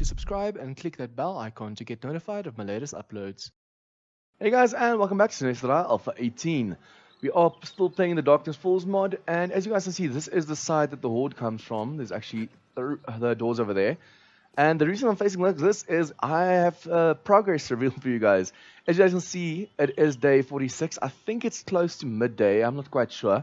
to subscribe and click that bell icon to get notified of my latest uploads. Hey guys, and welcome back to s2ep47 Alpha 18. We are still playing the Darkness Falls mod, and as you guys can see, this is the side that the horde comes from. There's actually the doors over there. And the reason I'm facing like this is I have progress revealed for you guys. As you guys can see, it is day 46. I think it's close to midday. I'm not quite sure.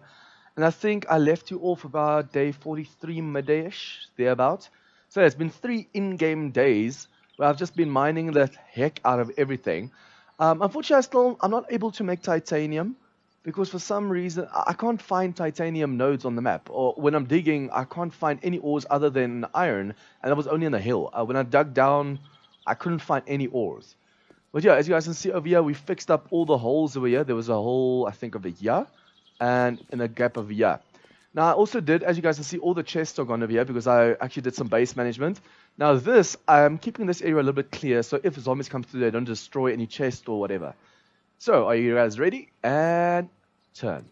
And I think I left you off about day 43 midday-ish, thereabout. So it's been 3 in-game days where I've just been mining the heck out of everything. Unfortunately, I'm not able to make titanium because for some reason I can't find titanium nodes on the map. Or when I'm digging, I can't find any ores other than iron, and that was only on the hill. When I dug down, I couldn't find any ores. But yeah, as you guys can see over here, we fixed up all the holes over here. There was a hole, I think, of a year, and in a gap of a year. Now, I also did, as you guys can see, all the chests are gone over here because I actually did some base management. Now this, I'm keeping this area a little bit clear, so if zombies come through, they don't destroy any chest or whatever. So, are you guys ready? And turn.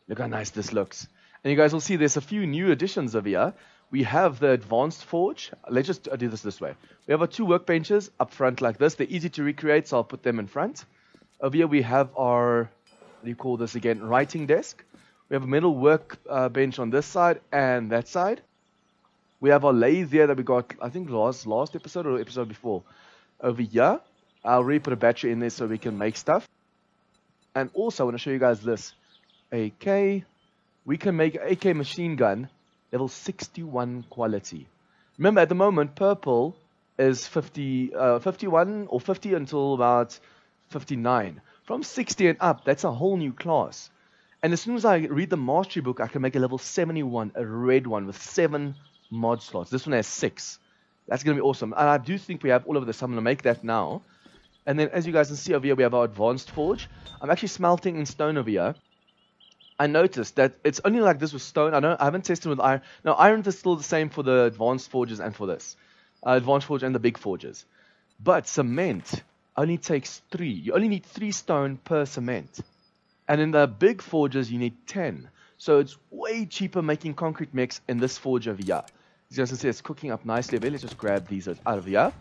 Look how nice this looks. And you guys will see there's a few new additions over here. We have the advanced forge. Let's just do this way. We have our 2 workbenches up front like this. They're easy to recreate, so I'll put them in front. Over here we have our, what do you call this again, writing desk. We have a metal workbench on this side and that side. We have our lathe here that we got, I think last episode or episode before. Over here, I'll really put a battery in there so we can make stuff. And also, I want to show you guys this. AK. We can make an AK machine gun, level 61 quality. Remember, at the moment, purple is 51 or 50 until about 59. From 60 and up, that's a whole new class. And as soon as I read the mastery book, I can make a level 71, a red one with 7 mod slots. This one has 6. That's going to be awesome. And I do think we have all of this. I'm going to make that now. And then as you guys can see over here, we have our advanced forge. I'm actually smelting in stone over here. I noticed that it's only like this with stone. I haven't tested with iron. Now, iron is still the same for the advanced forges and for this. Advanced forge and the big forges. But cement only takes 3. You only need 3 stone per cement. And in the big forges, you need 10. So it's way cheaper making concrete mix in this forge over here. As you guys can see, it's cooking up nicely. Let's just grab these out of here.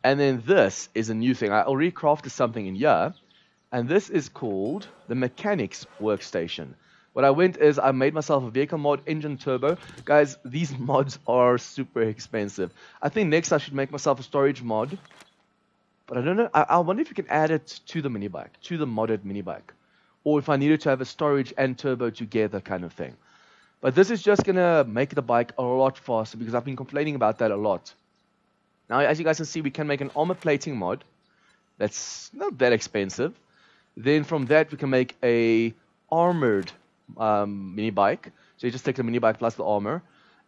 And then this is a new thing. I already crafted something in here. And this is called the Mechanics Workstation. What I went is I made myself a vehicle mod, engine turbo. Guys, these mods are super expensive. I think next I should make myself a storage mod. But I don't know. I wonder if you can add it to the mini bike, to the modded mini bike. Or if I needed to have a storage and turbo together kind of thing. But this is just going to make the bike a lot faster because I've been complaining about that a lot. Now, as you guys can see, we can make an armor plating mod. That's not that expensive. Then from that, we can make a armored mini bike. So you just take the mini bike plus the armor.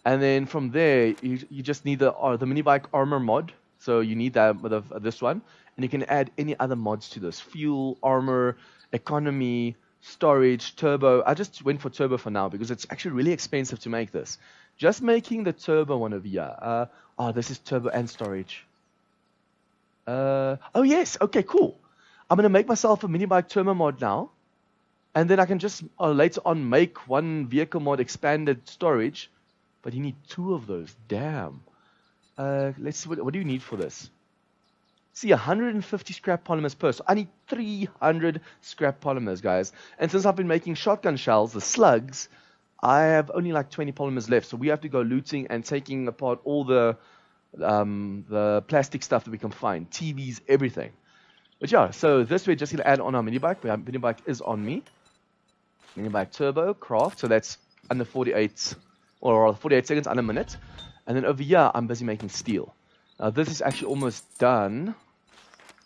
And then from there, you just need the mini bike armor mod. So you need that with this one. And you can add any other mods to this. Fuel, armor, economy, storage, turbo. I just went for turbo for now because it's actually really expensive to make this. Just making the turbo one over here. This is turbo and storage. Oh yes, okay, cool. I'm going to make myself a mini bike turbo mod now. And then I can just later on make one vehicle mod expanded storage. But you need 2 of those. Damn. Let's see, what do you need for this? See, 150 scrap polymers per. So I need 300 scrap polymers, guys. And since I've been making shotgun shells, the slugs, I have only like 20 polymers left. So we have to go looting and taking apart all the plastic stuff that we can find. TVs, everything. But yeah, so this we're just going to add on our mini bike. Our mini bike is on me. Mini bike turbo, craft. So that's under 48, or 48 seconds, under a minute. And then over here, I'm busy making steel. Now this is actually almost done.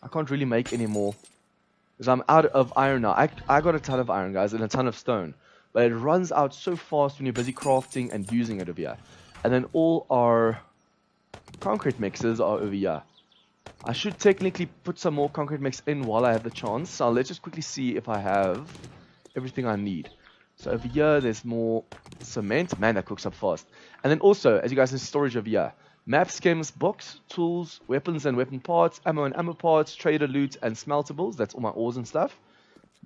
I can't really make any more because I'm out of iron now. I got a ton of iron, guys, and a ton of stone. But it runs out so fast when you're busy crafting and using it over here. And then all our concrete mixes are over here. I should technically put some more concrete mix in while I have the chance. So let's just quickly see if I have everything I need. So over here, there's more cement. Man, that cooks up fast. And then also, as you guys can see, storage over here. Maps, chems, books, tools, weapons and weapon parts, ammo and ammo parts, trader loot and smeltables. That's all my ores and stuff.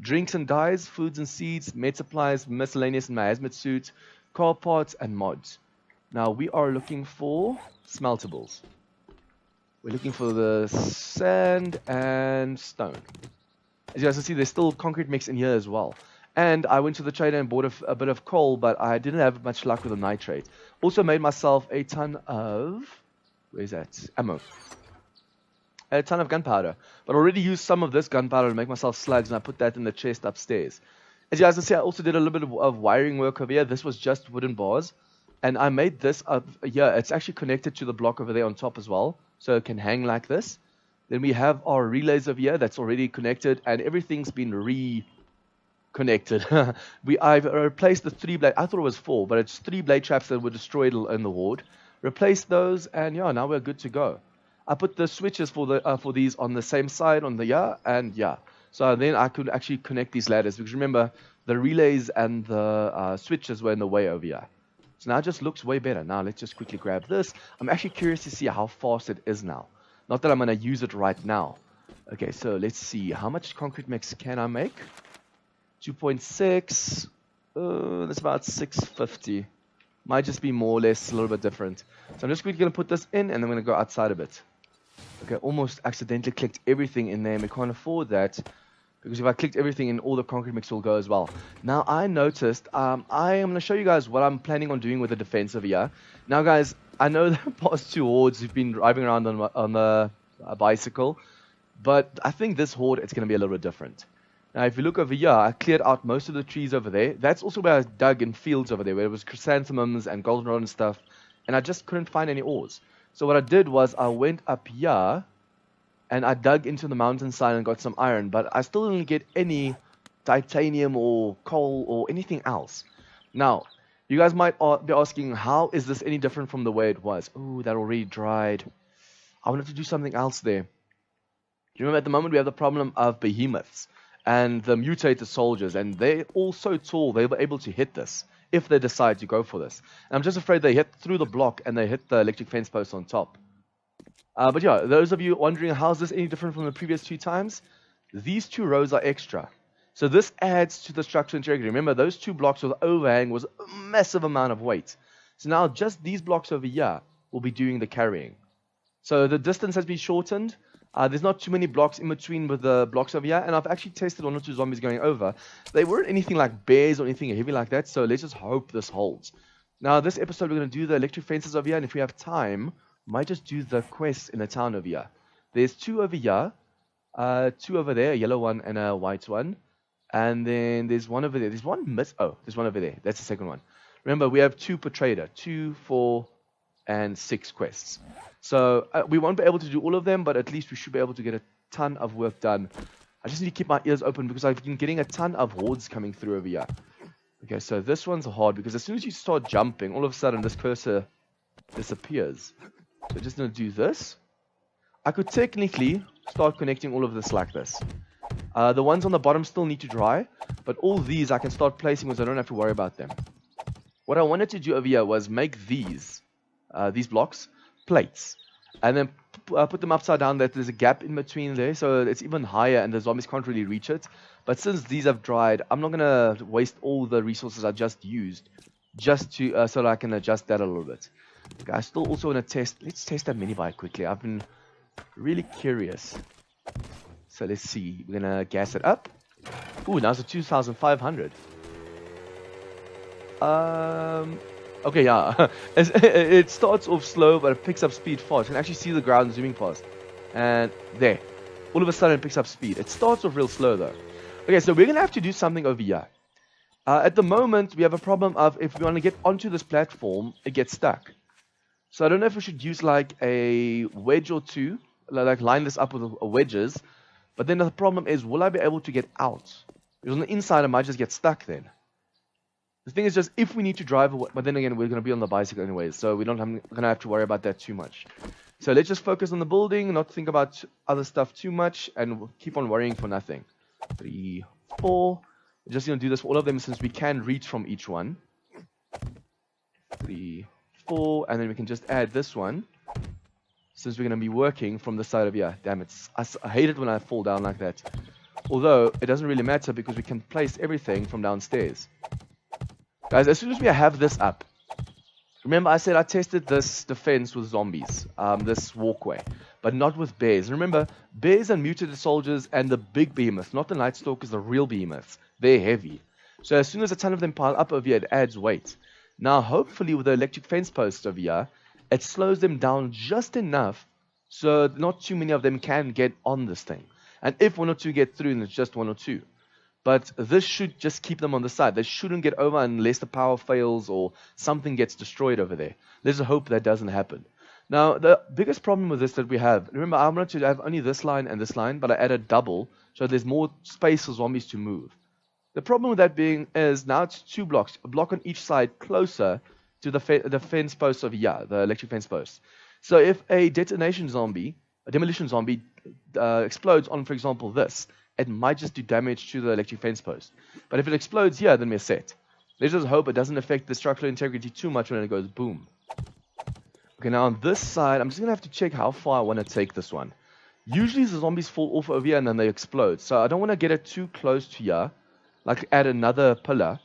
Drinks and dyes, foods and seeds, med supplies, miscellaneous in my hazmat suit, car parts and mods. Now we are looking for smeltables. We're looking for the sand and stone. As you guys can see, there's still concrete mix in here as well. And I went to the trader and bought a bit of coal, but I didn't have much luck with the nitrate. Also made myself a ton of... Where's that? Ammo. A ton of gunpowder. But I already used some of this gunpowder to make myself slugs, and I put that in the chest upstairs. As you guys can see, I also did a little bit of wiring work over here. This was just wooden bars. And I made this up here. It's actually connected to the block over there on top as well. So it can hang like this. Then we have our relays over here that's already connected, and everything's been reconnected. I've replaced the 3 blade. I thought it was 4, but it's 3 blade traps that were destroyed in the ward. Replaced those, and yeah, now we're good to go. I put the switches for these on the same side on the and yeah. So then I could actually connect these ladders, because remember, the relays and the switches were in the way over here. So now it just looks way better. Now let's just quickly grab this. I'm actually curious to see how fast it is now. Not that I'm going to use it right now. Okay, so let's see. How much concrete mix can I make? 2.6. That's about 650. Might just be more or less a little bit different. So I'm just quickly going to put this in, and then I'm going to go outside a bit. Okay, almost accidentally clicked everything in there, and we can't afford that. Because if I clicked everything in, all the concrete mix will go as well. Now, I noticed, I am going to show you guys what I'm planning on doing with the defense over here. Now, guys, I know the past 2 hordes have been driving around on a bicycle. But I think this horde, it's going to be a little bit different. Now, if you look over here, I cleared out most of the trees over there. That's also where I dug in fields over there, where it was chrysanthemums and goldenrod and stuff. And I just couldn't find any ores. So what I did was I went up here, and I dug into the mountainside and got some iron, but I still didn't get any titanium or coal or anything else. Now, you guys might be asking, how is this any different from the way it was? Ooh, that already dried. I wanted to do something else there. Do you remember at the moment we have the problem of behemoths and the mutated soldiers, and they're all so tall they were able to hit this if they decide to go for this. And I'm just afraid they hit through the block and they hit the electric fence post on top. But yeah, those of you wondering how is this any different from the previous 2 times, these 2 rows are extra. So this adds to the structural integrity. Remember, those 2 blocks with the overhang was a massive amount of weight. So now just these blocks over here will be doing the carrying. So the distance has been shortened. There's not too many blocks in between with the blocks over here. And I've actually tested 1 or 2 zombies going over. They weren't anything like bears or anything heavy like that. So let's just hope this holds. Now, this episode, we're going to do the electric fences over here. And if we have time, might just do the quests in the town over here. There's 2 over here, 2 over there, a yellow one and a white one. And then there's 1 over there. There's one miss. Oh, there's 1 over there. That's the second one. Remember, we have 2 per trader. 2, 4, and 6 quests. So we won't be able to do all of them, but at least we should be able to get a ton of work done. I just need to keep my ears open because I've been getting a ton of hordes coming through over here. Okay, so this one's hard because as soon as you start jumping, all of a sudden this cursor disappears. So just going to do this. I could technically start connecting all of this like this. The ones on the bottom still need to dry, but all these I can start placing because I don't have to worry about them. What I wanted to do over here was make these blocks plates, and then put them upside down that there's a gap in between there, so it's even higher and the zombies can't really reach it. But since these have dried, I'm not going to waste all the resources I just used just to so that I can adjust that a little bit. Okay, I still also want to test. Let's test that mini bike quickly. I've been really curious. So let's see. We're going to gas it up. Ooh, now it's a 2,500. Okay, yeah. It starts off slow, but it picks up speed fast. You can actually see the ground zooming past. And there. All of a sudden, it picks up speed. It starts off real slow, though. Okay, so we're going to have to do something over here. At the moment, we have a problem of if we want to get onto this platform, it gets stuck. So I don't know if we should use like a wedge or 2. Like line this up with wedges. But then the problem is, will I be able to get out? Because on the inside, I might just get stuck then. The thing is just, if we need to drive, but then again, we're going to be on the bicycle anyways, so we're not going to have to worry about that too much. So let's just focus on the building, not think about other stuff too much, and we'll keep on worrying for nothing. 3, 4. We're just going to do this for all of them since we can reach from each one. 3, 4, and then we can just add this one, since we're going to be working from the side of here. Damn it, I hate it when I fall down like that. Although, it doesn't really matter because we can place everything from downstairs. Guys, as soon as we have this up, Remember, I said I tested this defense with zombies, this walkway, but not with bears. Remember, bears and mutated soldiers and the big behemoths, not the Night Stalkers, the real behemoths. They're heavy. So as soon as a ton of them pile up over here, it adds weight. Now, hopefully, with the electric fence posts over here, it slows them down just enough so not too many of them can get on this thing. And if one or two get through, then it's just one or two. But this should just keep them on the side. They shouldn't get over unless the power fails or something gets destroyed over there. Let's hope that doesn't happen. Now, the biggest problem with this that we have, remember, I wanted to have only this line and this line, but I added double, so there's more space for zombies to move. The problem with that being is now it's 2 blocks, a block on each side closer to the fence posts over here, the electric fence posts. So if a demolition zombie explodes on, for example, this, it might just do damage to the electric fence post. But if it explodes here, then we're set. Let's just hope it doesn't affect the structural integrity too much when it goes boom. Okay, now on this side, I'm just going to have to check how far I want to take this one. Usually the zombies fall off over here and then they explode. So I don't want to get it too close to here. Like add another pillar.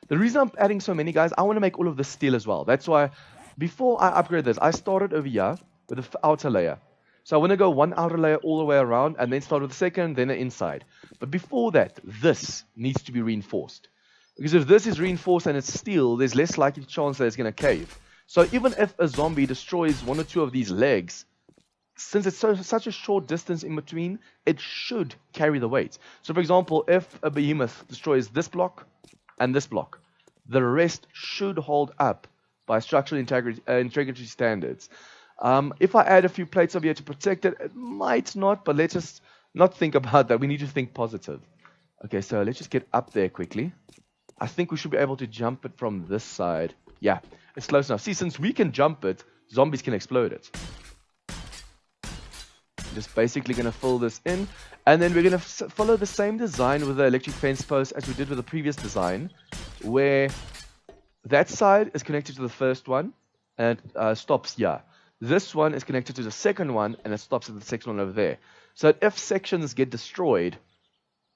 The reason I'm adding so many, guys, I want to make all of this steel as well. That's why before I upgrade this, I started over here with the outer layer. So I want to go one outer layer all the way around and then start with the second, then the inside. But before that, this needs to be reinforced. Because if this is reinforced and it's steel, there's less likely chance that it's going to cave. So even if a zombie destroys one or two of these legs, since it's such a short distance in between, it should carry the weight. So for example, if a behemoth destroys this block and this block, the rest should hold up by structural integrity standards. If I add a few plates over here to protect it, it might not, but let's just not think about that. We need to think positive. Okay, so let's just get up there quickly. I think we should be able to jump it from this side. Yeah, it's close enough. See, since we can jump it, zombies can explode it. Just basically going to fill this in. And then we're going to follow the same design with the electric fence post as we did with the previous design, where that side is connected to the first one and stops here. This one is connected to the second one and it stops at the second one over there. So if sections get destroyed,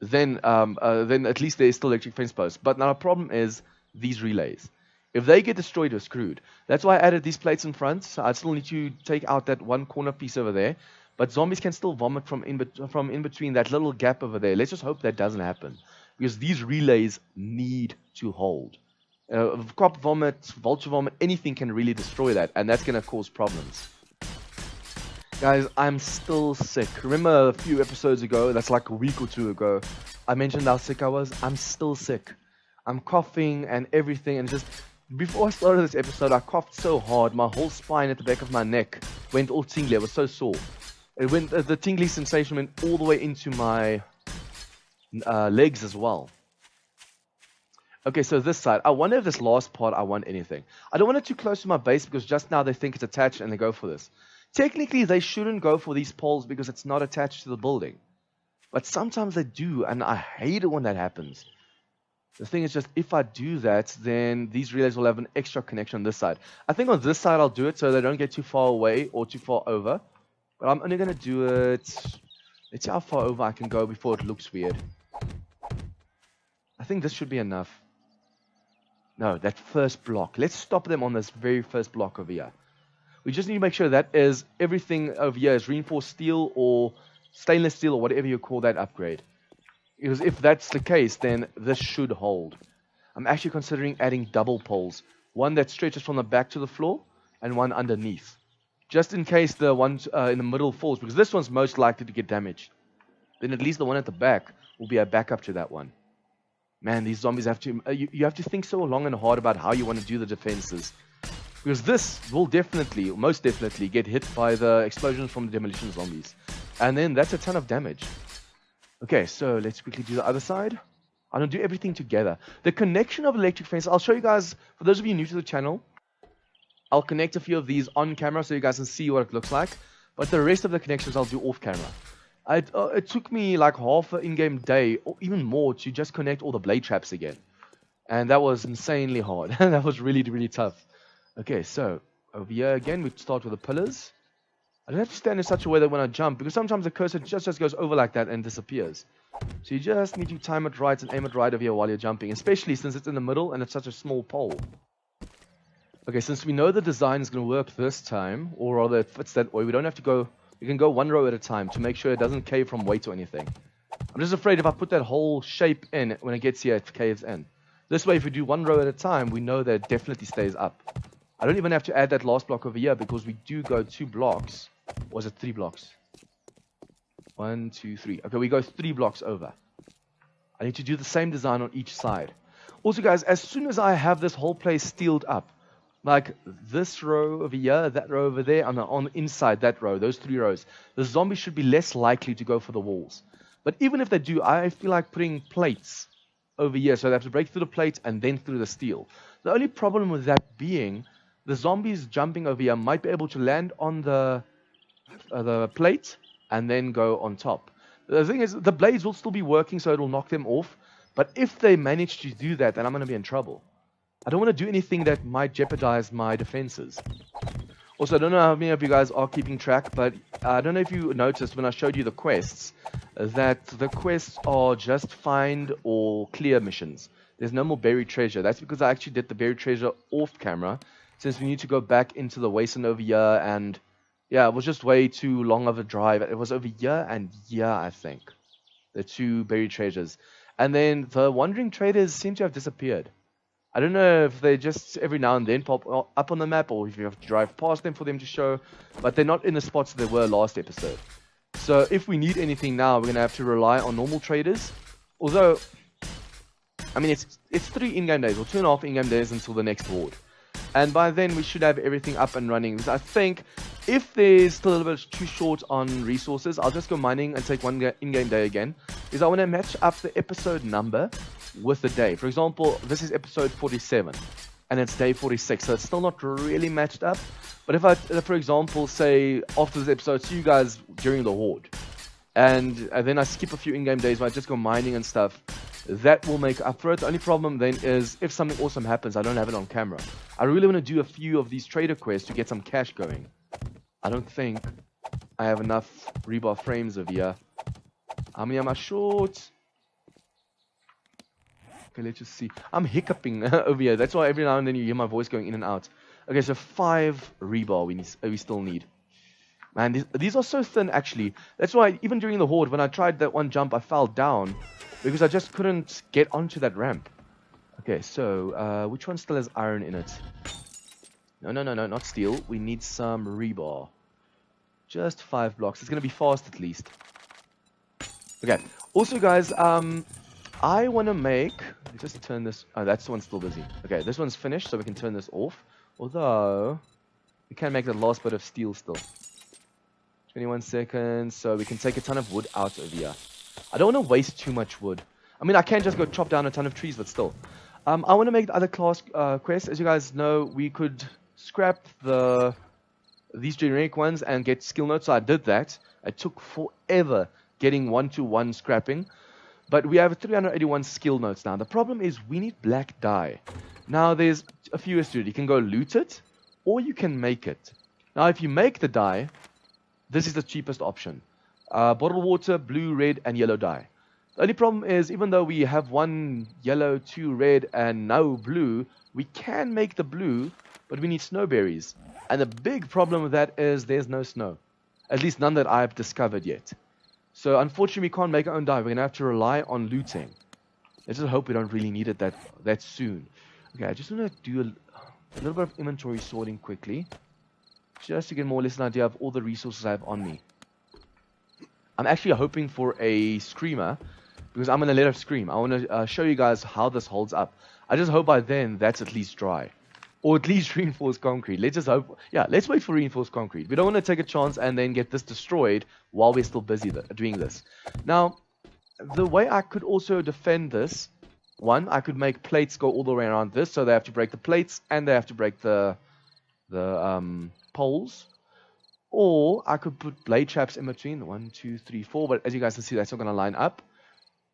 then at least there is still electric fence posts. But now the problem is these relays. If they get destroyed, we're screwed. That's why I added these plates in front. So I still need to take out that one corner piece over there. But zombies can still vomit from in between that little gap over there. Let's just hope that doesn't happen. Because these relays need to hold. Crop vomit, vulture vomit, anything can really destroy that. And that's going to cause problems. Guys, I'm still sick. Remember a few episodes ago, that's like a week or two ago, I mentioned how sick I was. I'm still sick. I'm coughing and everything. And just before I started this episode, I coughed so hard. My whole spine at the back of my neck went all tingly. I was so sore. It went, the tingly sensation went all the way into my legs as well. Okay, so this side, I wonder if this last part I want anything. I don't want it too close to my base because just now they think it's attached and they go for this. Technically, they shouldn't go for these poles because it's not attached to the building. But sometimes they do, and I hate it when that happens. The thing is just, if I do that, then these relays will have an extra connection on this side. I think on this side I'll do it so they don't get too far away or too far over. But I'm only going to do it... Let's see how far over I can go before it looks weird. I think this should be enough. No, that first block. Let's stop them on this very first block over here. We just need to make sure that is everything over here is reinforced steel or stainless steel or whatever you call that upgrade. Because if that's the case, then this should hold. I'm actually considering adding double poles. One that stretches from the back to the floor and one underneath. Just in case the one in the middle falls, because this one's most likely to get damaged. Then at least the one at the back will be a backup to that one. Man, these zombies have to... you have to think so long and hard about how you want to do the defenses. Because this will definitely, most definitely, get hit by the explosions from the demolition zombies. And then that's a ton of damage. Okay, so let's quickly do the other side. I'm going to do everything together. The connection of electric fence, I'll show you guys, for those of you new to the channel, I'll connect a few of these on camera so you guys can see what it looks like. But the rest of the connections I'll do off camera. It took me like half an in-game day, or even more, to just connect all the blade traps again. And that was insanely hard. That was really, really tough. Okay, so over here again, we start with the pillars. I don't have to stand in such a way that when I jump, because sometimes the cursor just goes over like that and disappears. So you just need to time it right and aim it right over here while you're jumping, especially since it's in the middle and it's such a small pole. Okay, since we know the design is going to work this time, or rather it fits that way, we don't have to go, we can go one row at a time to make sure it doesn't cave from weight or anything. I'm just afraid if I put that whole shape in, when it gets here, it caves in. This way, if we do one row at a time, we know that it definitely stays up. I don't even have to add that last block over here because we do go 2 blocks. Or is it 3 blocks? 1, 2, 3. Okay, we go 3 blocks over. I need to do the same design on each side. Also, guys, as soon as I have this whole place steeled up, like this row over here, that row over there, and on the inside that row, those 3 rows, the zombies should be less likely to go for the walls. But even if they do, I feel like putting plates over here, so they have to break through the plate and then through the steel. The only problem with that being, the zombies jumping over here might be able to land on the plate and then go on top. The thing is, the blades will still be working, so it will knock them off. But if they manage to do that, then I'm going to be in trouble. I don't want to do anything that might jeopardize my defenses. Also, I don't know how many of you guys are keeping track, but I don't know if you noticed when I showed you the quests, that the quests are just find or clear missions. There's no more buried treasure. That's because I actually did the buried treasure off camera, since we need to go back into the wasteland over here, and yeah, it was just way too long of a drive. It was over here and here, I think. The 2 buried treasures. And then the wandering traders seem to have disappeared. I don't know if they just every now and then pop up on the map, or if you have to drive past them for them to show, but they're not in the spots they were last episode. So if we need anything now, we're going to have to rely on normal traders. Although, I mean, it's 3 in-game days, or 2.5 in-game days until the next ward. And by then we should have everything up and running. Because I think if there's still a little bit too short on resources, I'll just go mining and take one in-game day again. Because I want to match up the episode number with the day. For example, this is episode 47 and it's day 46, so it's still not really matched up. But if I, for example, say after this episode, see you guys during the horde, and then I skip a few in-game days where I just go mining and stuff, that will make up for it. The only problem then is if something awesome happens, I don't have it on camera. I really want to do a few of these trader quests to get some cash going. I don't think I have enough rebar frames over here. How many am I short? Okay, let's just see. I'm hiccuping over here. That's why every now and then you hear my voice going in and out. Okay, so 5 rebar we still need. Man, these are so thin, actually. That's why even during the horde, when I tried that one jump, I fell down because I just couldn't get onto that ramp. Okay, so which one still has iron in it? No, not steel. We need some rebar. Just 5 blocks. It's going to be fast at least. Okay. Also, guys, I want to make... Just turn this... Oh, that's the one still busy. Okay, this one's finished, so we can turn this off. Although, we can make the last bit of steel still. 21 seconds, so we can take a ton of wood out of here. I don't want to waste too much wood. I mean, I can just go chop down a ton of trees, but still. I want to make the other class quests. As you guys know, we could scrap these generic ones and get skill notes. So I did that. It took forever getting 1-to-1 scrapping. But we have 381 skill notes now. The problem is we need black dye. Now, there's a few ways to do it. You can go loot it, or you can make it. Now, if you make the dye, this is the cheapest option. Bottled water, blue, red, and yellow dye. The only problem is, even though we have 1 yellow, 2 red, and no blue, we can make the blue, but we need snowberries. And the big problem with that is there's no snow. At least none that I've discovered yet. So unfortunately, we can't make our own dye. We're going to have to rely on looting. Let's just hope we don't really need it that soon. Okay, I just want to do a little bit of inventory sorting quickly. Just to get more or less an idea of all the resources I have on me. I'm actually hoping for a screamer, because I'm going to let her scream. I want to show you guys how this holds up. I just hope by then that's at least dry. Or at least reinforced concrete. Let's just hope. Yeah, let's wait for reinforced concrete. We don't want to take a chance and then get this destroyed while we're still busy doing this. Now, the way I could also defend this, one, I could make plates go all the way around this, so they have to break the plates and they have to break the poles. Or I could put blade traps in between, 1, 2, 3, 4, but as you guys can see, that's not going to line up.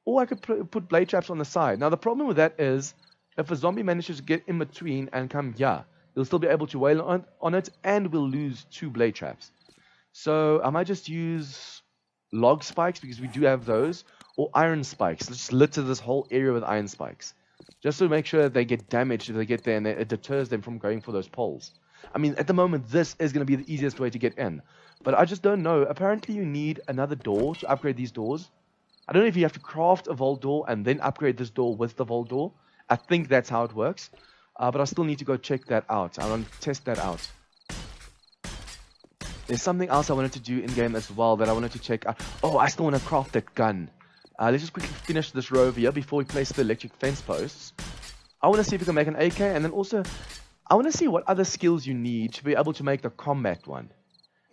Or I could put blade traps on the side. Now, the problem with that is, if a zombie manages to get in between and come here, he'll still be able to wail on it, and we'll lose 2 blade traps. So I might just use log spikes, because we do have those, or iron spikes. Let's just litter this whole area with iron spikes. just to make sure that they get damaged if they get there, and it deters them from going for those poles. I mean, at the moment, this is going to be the easiest way to get in. But I just don't know. Apparently, you need another door to upgrade these doors. I don't know if you have to craft a vault door and then upgrade this door with the vault door. I think that's how it works. But I still need to go check that out. I want to test that out. There's something else I wanted to do in-game as well that I wanted to check out. Oh, I still want to craft that gun. Let's just quickly finish this row over here before we place the electric fence posts. I want to see if we can make an AK, and then also, I want to see what other skills you need to be able to make the combat one.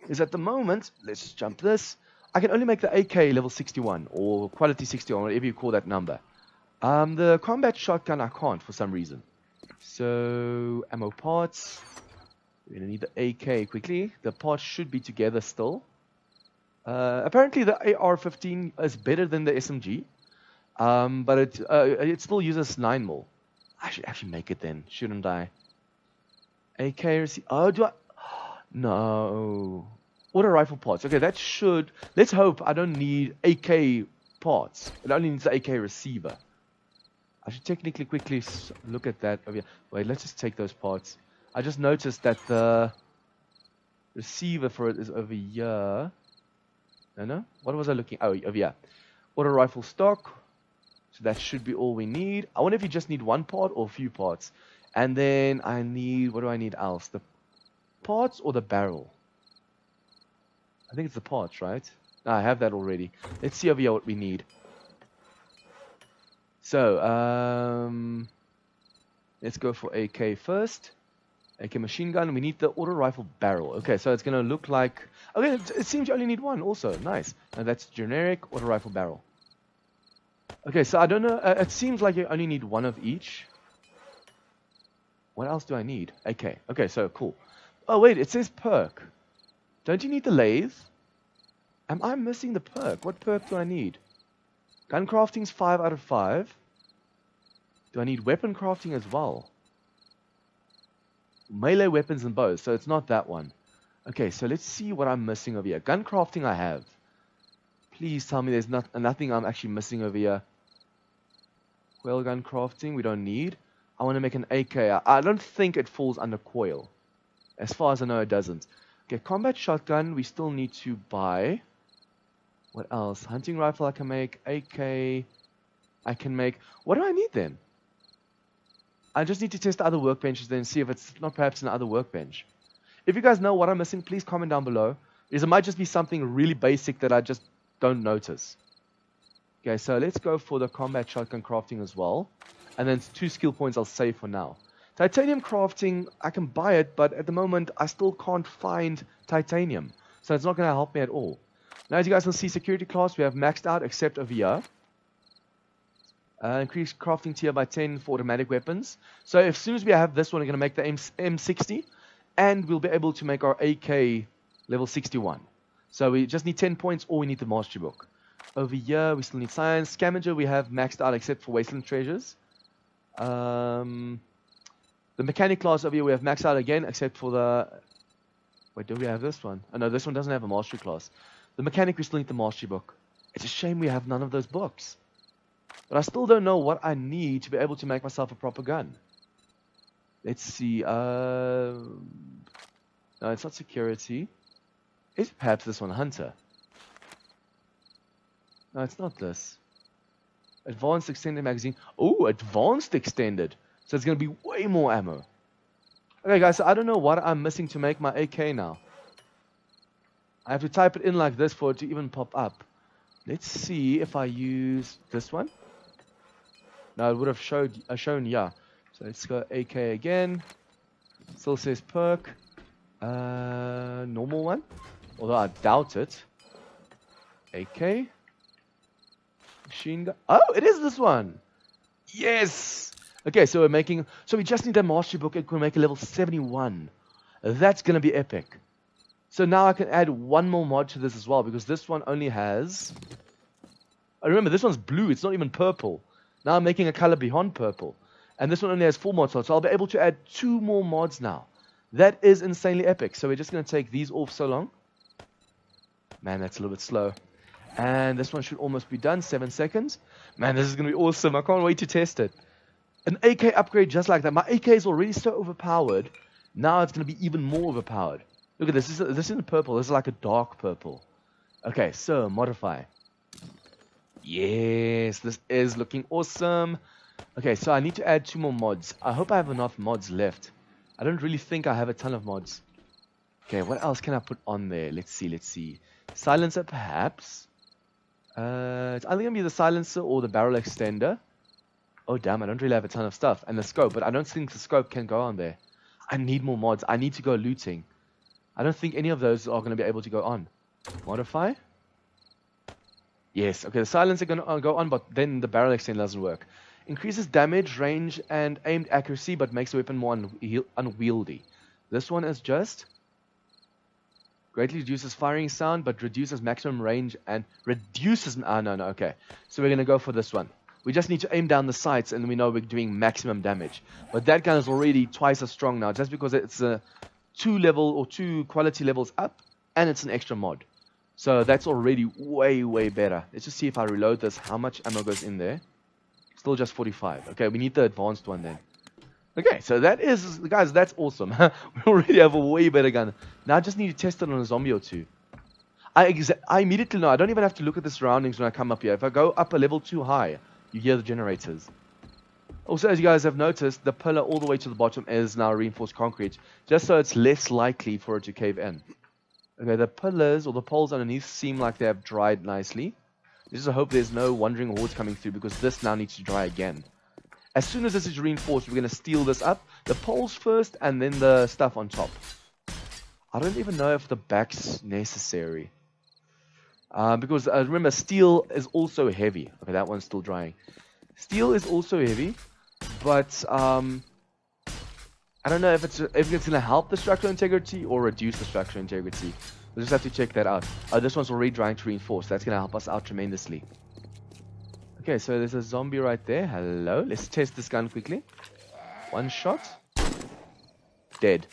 Because at the moment, let's just jump this. I can only make the AK level 61, or quality 61, whatever you call that number. The combat shotgun I can't for some reason. So, ammo parts. We're going to need the AK quickly. The parts should be together still. Apparently the AR-15 is better than the SMG. But it still uses 9mm. I should actually make it then, shouldn't I? AK receive. Oh, do I? No. Auto rifle parts. Okay, that should. Let's hope I don't need AK parts. It only needs the AK receiver. I should technically quickly look at that over here. Wait, let's just take those parts. I just noticed that the receiver for it is over here. No? What was I looking? Oh, over here. Auto rifle stock. So that should be all we need. I wonder if you just need one part or a few parts. And then I need, what do I need else? The parts or the barrel? I think it's the parts, right? No, I have that already. Let's see over here what we need. So, let's go for AK first. AK machine gun. We need the auto rifle barrel. Okay, so it's going to look like... Okay, it seems you only need one also. Nice. And that's generic auto rifle barrel. Okay, so I don't know. It seems like you only need one of each. What else do I need? AK. Okay, so cool. Oh, wait, it says perk. Don't you need the lathe? Am I missing the perk? What perk do I need? Gun crafting's 5 out of 5. Do I need weapon crafting as well? Melee weapons and bows, so it's not that one. Okay, so let's see what I'm missing over here. Gun crafting I have. Please tell me there's nothing I'm actually missing over here. Coil gun crafting, we don't need. I want to make an AK. I don't think it falls under coil. As far as I know, it doesn't. Okay, combat shotgun, we still need to buy. What else? Hunting rifle I can make. AK I can make. What do I need then? I just need to test the other workbenches then, see if it's not perhaps an other workbench. If you guys know what I'm missing, please comment down below. Because it might just be something really basic that I just don't notice. Okay, so let's go for the combat shotgun crafting as well. And then 2 skill points I'll save for now. Titanium crafting, I can buy it, but at the moment I still can't find titanium. So it's not going to help me at all. Now as you guys can see, security class we have maxed out except over here. Increase crafting tier by 10 for automatic weapons. So as soon as we have this one, we're going to make the M60. And we'll be able to make our AK level 61. So we just need 10 points or we need the mastery book. Over here we still need science. Scavenger we have maxed out except for wasteland treasures. The mechanic class over here we have maxed out again except for the... Wait, do we have this one? Oh no, this one doesn't have a mastery class. The mechanic we still need the mastery book. It's a shame we have none of those books. But I still don't know what I need to be able to make myself a proper gun. Let's see. No, it's not security. Is perhaps this one hunter? No, it's not this. Advanced extended magazine. Oh, advanced extended. So it's going to be way more ammo. Okay, guys, so I don't know what I'm missing to make my AK now. I have to type it in like this for it to even pop up. Let's see if I use this one. No, it would have shown, yeah. So let's go AK again. Still says perk. Normal one. Although I doubt it. AK. Machine gun. Oh, it is this one. Yes. Okay, so we're making... So we just need a mastery book and we can make a level 71. That's going to be epic. So now I can add one more mod to this as well. Because this one only has... I remember, this one's blue. It's not even purple. Now I'm making a color beyond purple. And this one only has 4 mods, so I'll be able to add 2 more mods now. That is insanely epic. So we're just going to take these off so long. Man, that's a little bit slow. And this one should almost be done. 7 seconds. Man, this is going to be awesome. I can't wait to test it. An AK upgrade just like that. My AK is already so overpowered. Now it's going to be even more overpowered. Look at this. This isn't purple. This is like a dark purple. Okay, so modify. Yes, this is looking awesome. Okay, so I need to add 2 more mods. I hope I have enough mods left. I don't really think I have a ton of mods. Okay, what else can I put on there? Let's see. Silencer, perhaps. It's either going to be the silencer or the barrel extender. Oh, damn, I don't really have a ton of stuff. And the scope, but I don't think the scope can go on there. I need more mods. I need to go looting. I don't think any of those are going to be able to go on. Modify. Yes, okay, the silencer going to go on, but then the barrel extender doesn't work. Increases damage, range, and aimed accuracy, but makes the weapon more unwieldy. This one is just... Greatly reduces firing sound, but reduces maximum range and reduces... no, okay. So we're going to go for this one. We just need to aim down the sights, and we know we're doing maximum damage. But that gun is already twice as strong now, just because it's a 2 quality levels up, and it's an extra mod. So that's already way, way better. Let's just see if I reload this, how much ammo goes in there. Still just 45. Okay, we need the advanced one then. Okay, so that is, guys, that's awesome. We already have a way better gun. Now I just need to test it on a zombie or 2. I immediately know, I don't even have to look at the surroundings when I come up here. If I go up a level too high, you hear the generators. Also, as you guys have noticed, the pillar all the way to the bottom is now reinforced concrete, just so it's less likely for it to cave in. Okay, the pillars or the poles underneath seem like they have dried nicely. Let's just hope there's no wandering hordes coming through, because this now needs to dry again. As soon as this is reinforced, we're going to steel this up. The poles first, and then the stuff on top. I don't even know if the back's necessary. Because remember, steel is also heavy. Okay, that one's still drying. Steel is also heavy, but I don't know if it's going to help the structural integrity or reduce the structural integrity. We'll just have to check that out. This one's already drying to reinforce. That's going to help us out tremendously. Okay, so there's a zombie right there. Hello. Let's test this gun quickly. 1 shot. Dead.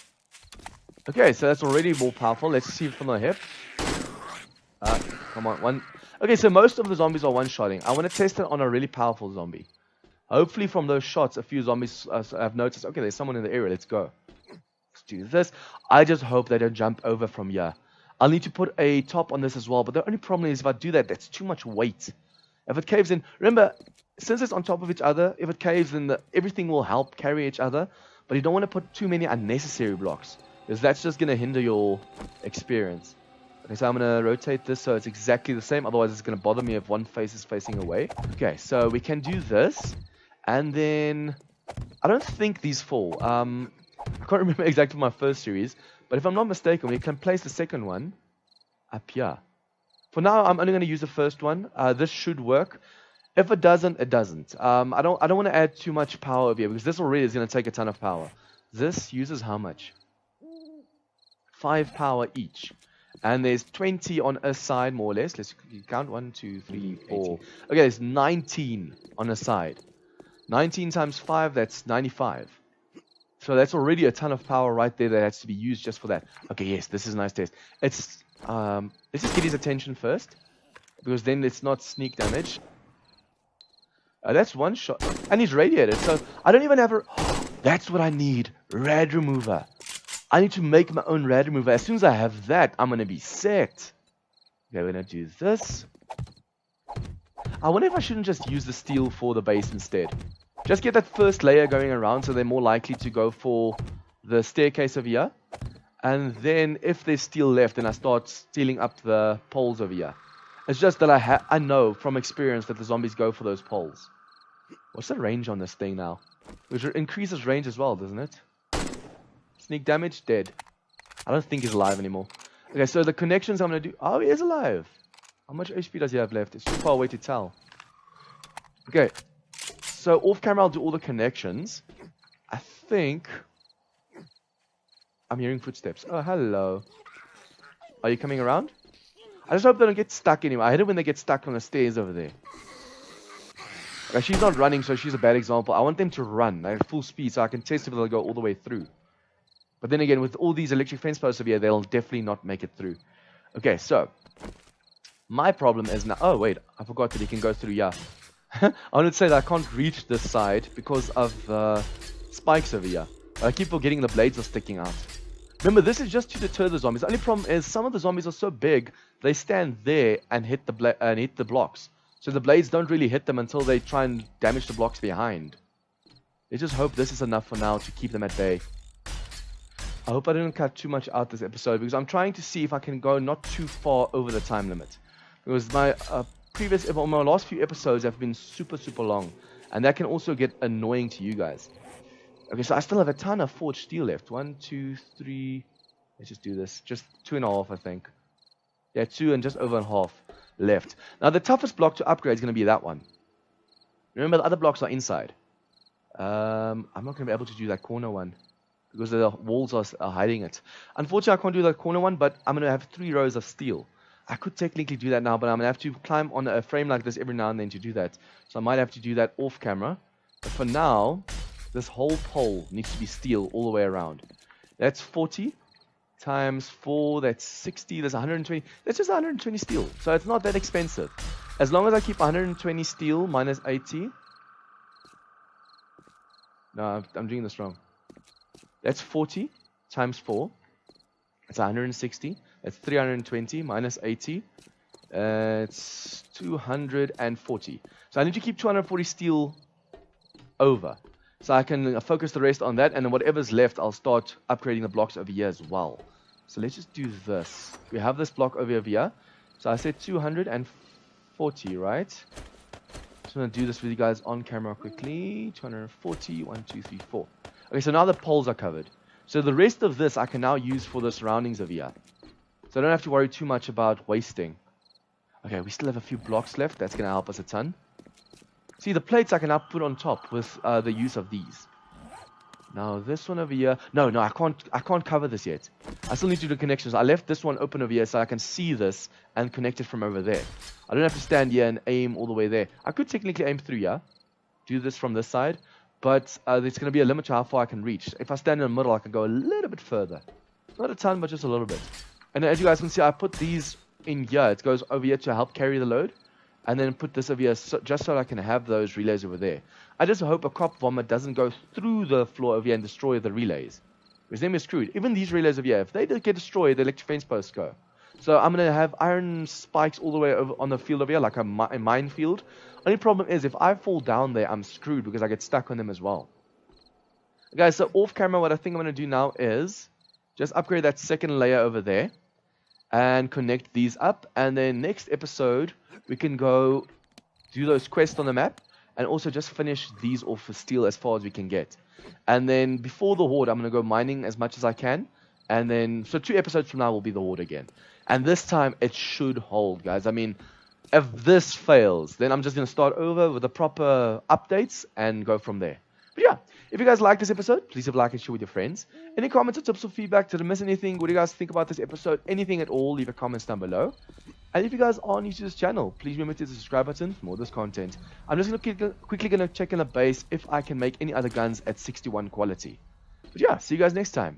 Okay, so that's already more powerful. Let's see from the hip. Come on. 1. Okay, so most of the zombies are one-shotting. I want to test it on a really powerful zombie. Hopefully from those shots, a few zombies have noticed, okay, there's someone in the area. Let's go. Let's do this. I just hope they don't jump over from here. I'll need to put a top on this as well. But the only problem is if I do that, that's too much weight. If it caves in, remember, since it's on top of each other, if it caves in, everything will help carry each other. But you don't want to put too many unnecessary blocks, because that's just going to hinder your experience. Okay, so I'm going to rotate this so it's exactly the same. Otherwise, it's going to bother me if one face is facing away. Okay, so we can do this. And then, I don't think these fall. I can't remember exactly my first series. But if I'm not mistaken, we can place the second one up here. For now, I'm only going to use the first one. This should work. If it doesn't, it doesn't. I don't want to add too much power over here, because this already is going to take a ton of power. This uses how much? 5 power each. And there's 20 on a side, more or less. Let's count. 1, 2, 3, 4. Okay, there's 19 on a side. 19 times 5, that's 95. So that's already a ton of power right there that has to be used just for that. Okay, yes, this is a nice test. Let's just get his attention first, because then it's not sneak damage. That's 1 shot. And he's radiated, so I don't even have a... That's what I need. Rad remover. I need to make my own rad remover. As soon as I have that, I'm going to be set. Okay, we're going to do this. I wonder if I shouldn't just use the steel for the base instead. Just get that first layer going around, so they're more likely to go for the staircase over here. And then if there's steel left, then I start stealing up the poles over here. It's just that I know from experience that the zombies go for those poles. What's the range on this thing now? Which increases range as well, doesn't it? Sneak damage, dead. I don't think he's alive anymore. Okay, so the connections I'm going to do... Oh, he is alive. How much HP does he have left? It's too far away to tell. Okay. So off camera, I'll do all the connections. I think... I'm hearing footsteps. Oh, hello. Are you coming around? I just hope they don't get stuck anywhere. I hate it when they get stuck on the stairs over there. Okay, she's not running, so she's a bad example. I want them to run at full speed so I can test if they'll go all the way through. But then again, with all these electric fence posts over here, they'll definitely not make it through. Okay, so my problem is now... Oh, wait. I forgot that he can go through here. I wanted to say that I can't reach this side because of spikes over here. I keep forgetting the blades are sticking out. Remember, this is just to deter the zombies. The only problem is some of the zombies are so big, they stand there and hit the blocks. So the blades don't really hit them until they try and damage the blocks behind. Let's just hope this is enough for now to keep them at bay. I hope I didn't cut too much out this episode because I'm trying to see if I can go not too far over the time limit. Because my my last few episodes have been super long, and that can also get annoying to you guys. Okay, so I still have a ton of forged steel left. 1, 2, 3. Let's just do this. Just 2.5, I think. Yeah, 2 and just over and half left. Now the toughest block to upgrade is going to be that one. Remember, the other blocks are inside. I'm not going to be able to do that corner one because the walls are hiding it. Unfortunately, I can't do that corner one, but I'm going to have 3 rows of steel. I could technically do that now, but I'm going to have to climb on a frame like this every now and then to do that. So I might have to do that off camera. But for now, this whole pole needs to be steel all the way around. That's 40 times 4, that's 60, that's 120. That's just 120 steel. So it's not that expensive. As long as I keep 120 steel minus 80. No, I'm doing this wrong. That's 40 times 4. That's 160. That's 320 minus 80. It's 240. So I need to keep 240 steel over. So I can focus the rest on that, and then whatever's left, I'll start upgrading the blocks over here as well. So let's just do this. We have this block over here. So I said 240, right? Just want to do this with you guys on camera quickly. 240, 1, 2, 3, 4. Okay, so now the poles are covered. So the rest of this I can now use for the surroundings over here. So I don't have to worry too much about wasting. Okay, we still have a few blocks left. That's going to help us a ton. See, the plates I can now put on top with the use of these. Now this one over here. No, I can't cover this yet. I still need to do connections. I left this one open over here so I can see this and connect it from over there. I don't have to stand here and aim all the way there. I could technically aim through here. Do this from this side. But there's going to be a limit to how far I can reach. If I stand in the middle, I can go a little bit further. Not a ton, but just a little bit. And as you guys can see, I put these in here. It goes over here to help carry the load. And then put this over here just so I can have those relays over there. I just hope a crop bomber doesn't go through the floor over here and destroy the relays. Because then we're screwed. Even these relays over here, if they get destroyed, the electric fence posts go. So I'm going to have iron spikes all the way over on the field over here, like a minefield. Only problem is, if I fall down there, I'm screwed because I get stuck on them as well. Guys, so off camera, what I think I'm going to do now is just upgrade that second layer over there. And connect these up. And then next episode, we can go do those quests on the map. And also just finish these off with steel as far as we can get. And then before the horde, I'm going to go mining as much as I can. And then, so 2 episodes from now will be the horde again. And this time, it should hold, guys. I mean, if this fails, then I'm just going to start over with the proper updates and go from there. But yeah, if you guys like this episode, please leave a like and share with your friends. Any comments or tips or feedback? Did I miss anything? What do you guys think about this episode? Anything at all, leave a comment down below. And if you guys are new to this channel, please remember to hit the subscribe button for more of this content. I'm just quickly going to check in the base if I can make any other guns at 61 quality. But yeah, see you guys next time.